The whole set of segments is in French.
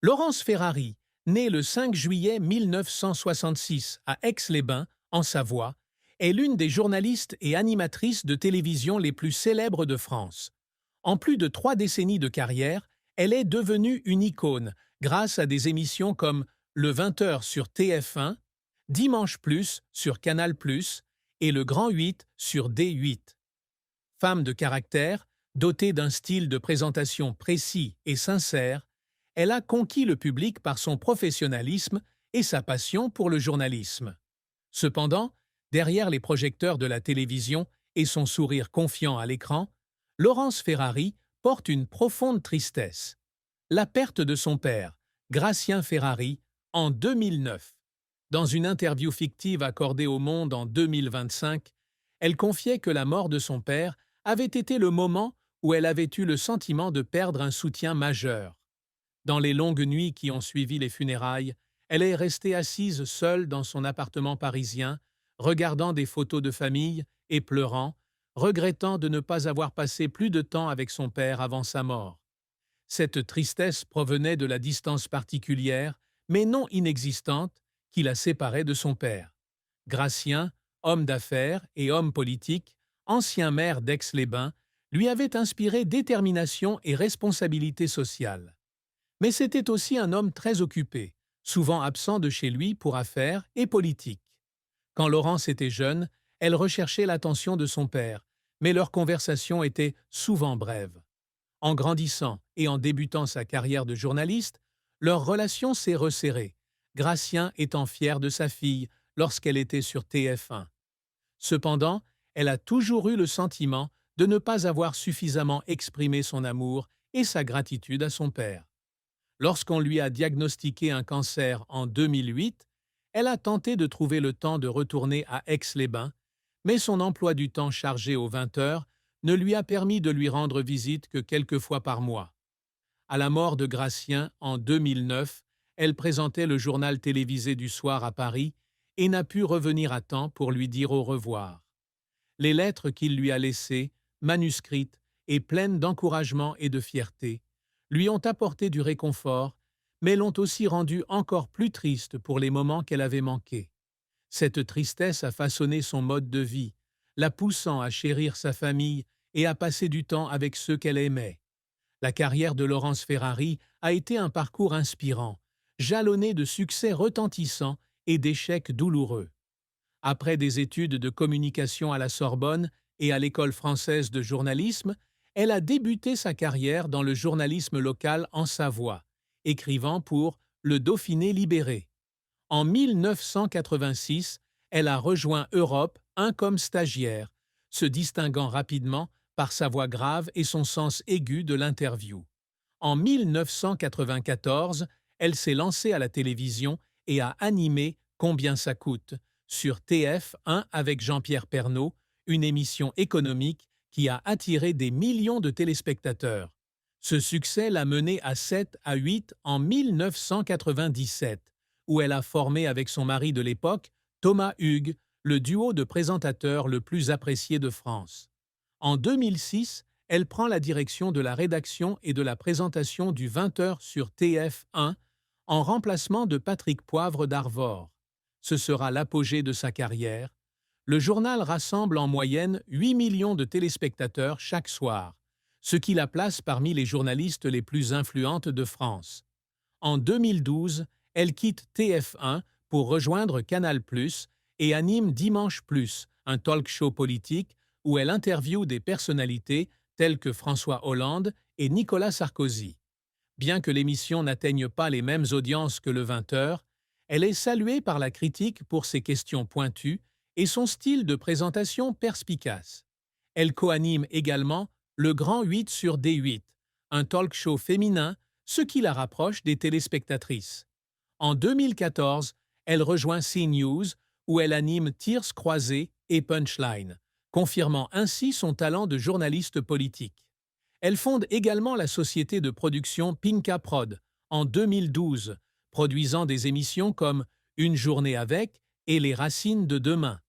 Laurence Ferrari, née le 5 juillet 1966 à Aix-les-Bains, en Savoie, est l'une des journalistes et animatrices de télévision les plus célèbres de France. En plus de 3 décennies de carrière, elle est devenue une icône grâce à des émissions comme Le 20h sur TF1, Dimanche Plus sur Canal+, et Le Grand 8 sur D8. Femme de caractère, dotée d'un style de présentation précis et sincère, elle a conquis le public par son professionnalisme et sa passion pour le journalisme. Cependant, derrière les projecteurs de la télévision et son sourire confiant à l'écran, Laurence Ferrari porte une profonde tristesse. La perte de son père, Gratien Ferrari, en 2009. Dans une interview fictive accordée au Monde en 2025, elle confiait que la mort de son père avait été le moment où elle avait eu le sentiment de perdre un soutien majeur. Dans les longues nuits qui ont suivi les funérailles, elle est restée assise seule dans son appartement parisien, regardant des photos de famille et pleurant, regrettant de ne pas avoir passé plus de temps avec son père avant sa mort. Cette tristesse provenait de la distance particulière, mais non inexistante, qui la séparait de son père. Gratien, homme d'affaires et homme politique, ancien maire d'Aix-les-Bains, lui avait inspiré détermination et responsabilité sociale. Mais c'était aussi un homme très occupé, souvent absent de chez lui pour affaires et politique. Quand Laurence était jeune, elle recherchait l'attention de son père, mais leurs conversations étaient souvent brèves. En grandissant et en débutant sa carrière de journaliste, leur relation s'est resserrée, Gratien étant fier de sa fille lorsqu'elle était sur TF1. Cependant, elle a toujours eu le sentiment de ne pas avoir suffisamment exprimé son amour et sa gratitude à son père. Lorsqu'on lui a diagnostiqué un cancer en 2008, elle a tenté de trouver le temps de retourner à Aix-les-Bains, mais son emploi du temps chargé aux 20 heures ne lui a permis de lui rendre visite que quelques fois par mois. À la mort de Gratien en 2009, elle présentait le journal télévisé du soir à Paris et n'a pu revenir à temps pour lui dire au revoir. Les lettres qu'il lui a laissées, manuscrites et pleines d'encouragement et de fierté, lui ont apporté du réconfort, mais l'ont aussi rendue encore plus triste pour les moments qu'elle avait manqués. Cette tristesse a façonné son mode de vie, la poussant à chérir sa famille et à passer du temps avec ceux qu'elle aimait. La carrière de Laurence Ferrari a été un parcours inspirant, jalonné de succès retentissants et d'échecs douloureux. Après des études de communication à la Sorbonne et à l'École française de journalisme, elle a débuté sa carrière dans le journalisme local en Savoie, écrivant pour Le Dauphiné libéré. En 1986, elle a rejoint Europe 1 comme stagiaire, se distinguant rapidement par sa voix grave et son sens aigu de l'interview. En 1994, elle s'est lancée à la télévision et a animé Combien ça coûte sur TF1 avec Jean-Pierre Pernaut, une émission économique qui a attiré des millions de téléspectateurs. Ce succès l'a menée à 7 à 8 en 1997, où elle a formé avec son mari de l'époque, Thomas Hugues, le duo de présentateurs le plus apprécié de France. En 2006, elle prend la direction de la rédaction et de la présentation du 20h sur TF1 en remplacement de Patrick Poivre d'Arvor. Ce sera l'apogée de sa carrière. Le journal rassemble en moyenne 8 millions de téléspectateurs chaque soir, ce qui la place parmi les journalistes les plus influentes de France. En 2012, elle quitte TF1 pour rejoindre Canal+ et anime Dimanche Plus, un talk-show politique où elle interviewe des personnalités telles que François Hollande et Nicolas Sarkozy. Bien que l'émission n'atteigne pas les mêmes audiences que le 20h, elle est saluée par la critique pour ses questions pointues et son style de présentation perspicace. Elle co-anime également Le Grand 8 sur D8, un talk-show féminin, ce qui la rapproche des téléspectatrices. En 2014, elle rejoint CNews, où elle anime Tirs croisés et Punchline, confirmant ainsi son talent de journaliste politique. Elle fonde également la société de production Pinka Prod en 2012, produisant des émissions comme Une journée avec et Les Racines de demain.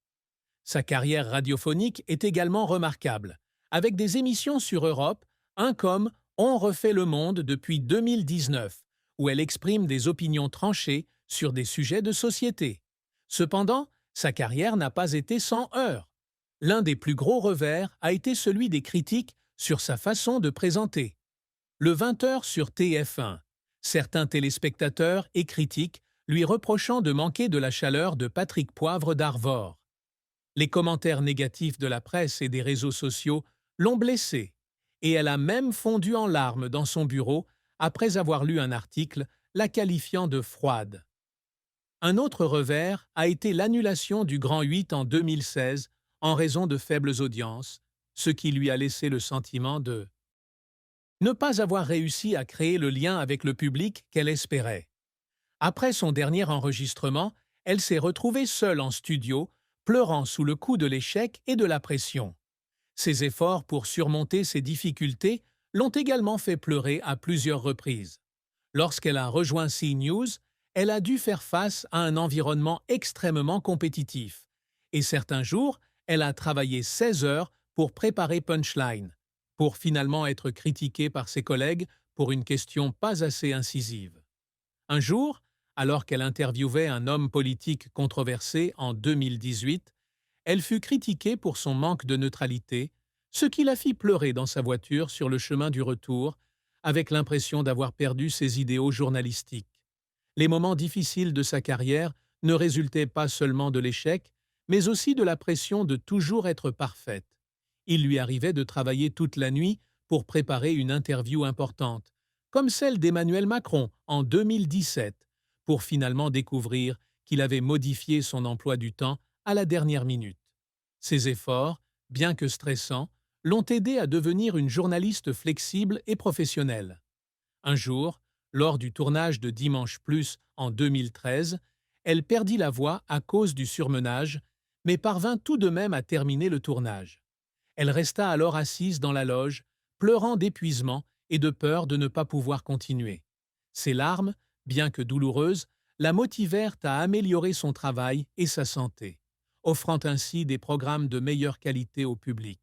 Sa carrière radiophonique est également remarquable, avec des émissions sur Europe, un comme On refait le monde depuis 2019, où elle exprime des opinions tranchées sur des sujets de société. Cependant, sa carrière n'a pas été sans heurts. L'un des plus gros revers a été celui des critiques sur sa façon de présenter. Le 20h sur TF1, certains téléspectateurs et critiques lui reprochant de manquer de la chaleur de Patrick Poivre d'Arvor. Les commentaires négatifs de la presse et des réseaux sociaux l'ont blessée, et elle a même fondu en larmes dans son bureau après avoir lu un article la qualifiant de froide. Un autre revers a été l'annulation du Grand 8 en 2016 en raison de faibles audiences, ce qui lui a laissé le sentiment de ne pas avoir réussi à créer le lien avec le public qu'elle espérait. Après son dernier enregistrement, elle s'est retrouvée seule en studio, pleurant sous le coup de l'échec et de la pression. Ses efforts pour surmonter ces difficultés l'ont également fait pleurer à plusieurs reprises. Lorsqu'elle a rejoint CNews, elle a dû faire face à un environnement extrêmement compétitif. Et certains jours, elle a travaillé 16 heures pour préparer Punchline, pour finalement être critiquée par ses collègues pour une question pas assez incisive. Un jour, alors qu'elle interviewait un homme politique controversé en 2018, elle fut critiquée pour son manque de neutralité, ce qui la fit pleurer dans sa voiture sur le chemin du retour, avec l'impression d'avoir perdu ses idéaux journalistiques. Les moments difficiles de sa carrière ne résultaient pas seulement de l'échec, mais aussi de la pression de toujours être parfaite. Il lui arrivait de travailler toute la nuit pour préparer une interview importante, comme celle d'Emmanuel Macron en 2017, pour finalement découvrir qu'il avait modifié son emploi du temps à la dernière minute. Ses efforts, bien que stressants, l'ont aidée à devenir une journaliste flexible et professionnelle. Un jour, lors du tournage de Dimanche Plus en 2013, elle perdit la voix à cause du surmenage, mais parvint tout de même à terminer le tournage. Elle resta alors assise dans la loge, pleurant d'épuisement et de peur de ne pas pouvoir continuer. Ses larmes, bien que douloureuses, la motivèrent à améliorer son travail et sa santé, offrant ainsi des programmes de meilleure qualité au public.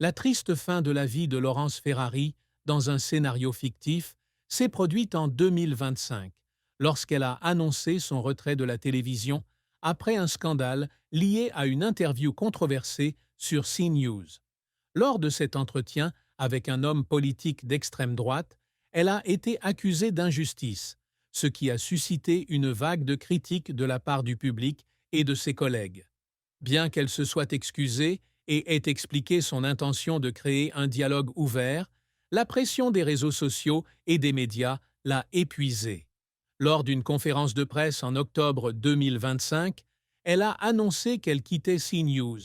La triste fin de la vie de Laurence Ferrari, dans un scénario fictif, s'est produite en 2025, lorsqu'elle a annoncé son retrait de la télévision après un scandale lié à une interview controversée sur CNews. Lors de cet entretien avec un homme politique d'extrême droite, elle a été accusée d'injustice, ce qui a suscité une vague de critiques de la part du public et de ses collègues. Bien qu'elle se soit excusée et ait expliqué son intention de créer un dialogue ouvert, la pression des réseaux sociaux et des médias l'a épuisée. Lors d'une conférence de presse en octobre 2025, elle a annoncé qu'elle quittait CNews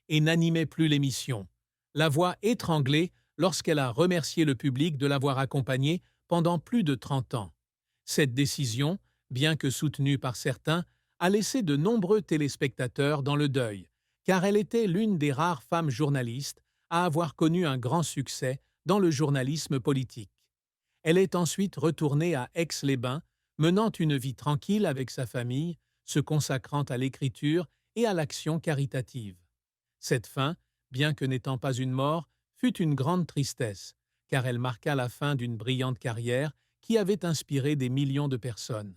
et n'animait plus l'émission, la voix étranglée lorsqu'elle a remercié le public de l'avoir accompagnée pendant plus de 30 ans. Cette décision, bien que soutenue par certains, a laissé de nombreux téléspectateurs dans le deuil, car elle était l'une des rares femmes journalistes à avoir connu un grand succès dans le journalisme politique. Elle est ensuite retournée à Aix-les-Bains, menant une vie tranquille avec sa famille, se consacrant à l'écriture et à l'action caritative. Cette fin, bien que n'étant pas une mort, fut une grande tristesse, car elle marqua la fin d'une brillante carrière qui avait inspiré des millions de personnes.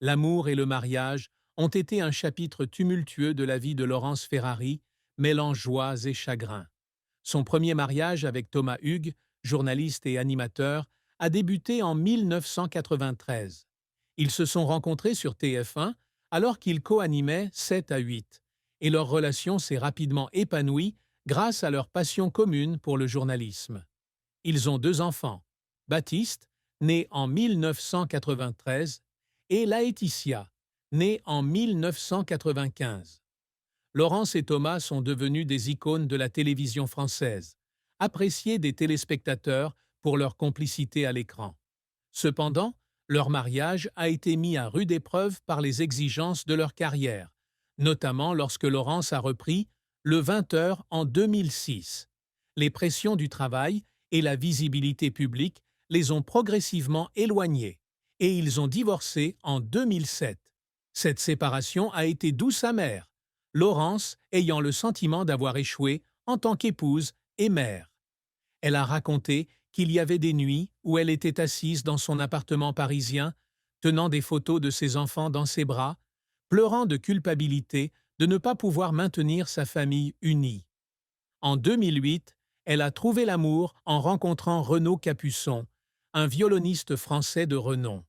L'amour et le mariage ont été un chapitre tumultueux de la vie de Laurence Ferrari, mêlant joies et chagrins. Son premier mariage avec Thomas Hugues, journaliste et animateur, a débuté en 1993. Ils se sont rencontrés sur TF1 alors qu'ils co-animaient 7 à 8, et leur relation s'est rapidement épanouie grâce à leur passion commune pour le journalisme. Ils ont 2 enfants, Baptiste, né en 1993, et Laetitia, née en 1995. Laurence et Thomas sont devenus des icônes de la télévision française, appréciés des téléspectateurs pour leur complicité à l'écran. Cependant, leur mariage a été mis à rude épreuve par les exigences de leur carrière, notamment lorsque Laurence a repris le 20h en 2006. Les pressions du travail et la visibilité publique les ont progressivement éloignés, et ils ont divorcé en 2007. Cette séparation a été douce amère, Laurence ayant le sentiment d'avoir échoué en tant qu'épouse et mère. Elle a raconté qu'il y avait des nuits où elle était assise dans son appartement parisien tenant des photos de ses enfants dans ses bras, pleurant de culpabilité de ne pas pouvoir maintenir sa famille unie. En 2008, elle a trouvé l'amour en rencontrant Renaud Capuçon, un violoniste français de renom.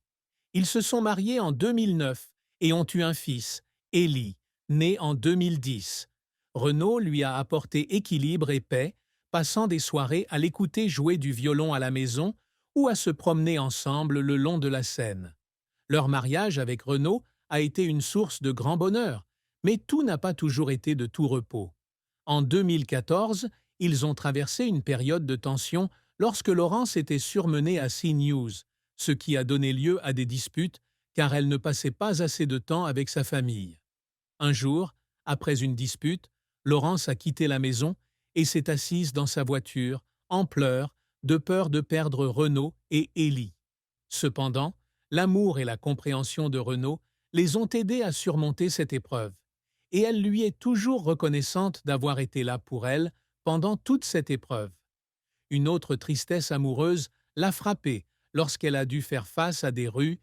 Ils se sont mariés en 2009 et ont eu un fils, Élie, né en 2010. Renaud lui a apporté équilibre et paix, passant des soirées à l'écouter jouer du violon à la maison ou à se promener ensemble le long de la Seine. Leur mariage avec Renaud a été une source de grand bonheur, mais tout n'a pas toujours été de tout repos. En 2014, ils ont traversé une période de tension lorsque Laurence était surmenée à CNews, ce qui a donné lieu à des disputes car elle ne passait pas assez de temps avec sa famille. Un jour, après une dispute, Laurence a quitté la maison et s'est assise dans sa voiture, en pleurs, de peur de perdre Renaud et Élie. Cependant, l'amour et la compréhension de Renaud les ont aidés à surmonter cette épreuve, et elle lui est toujours reconnaissante d'avoir été là pour elle pendant toute cette épreuve. Une autre tristesse amoureuse l'a frappée lorsqu'elle a dû faire face à des rues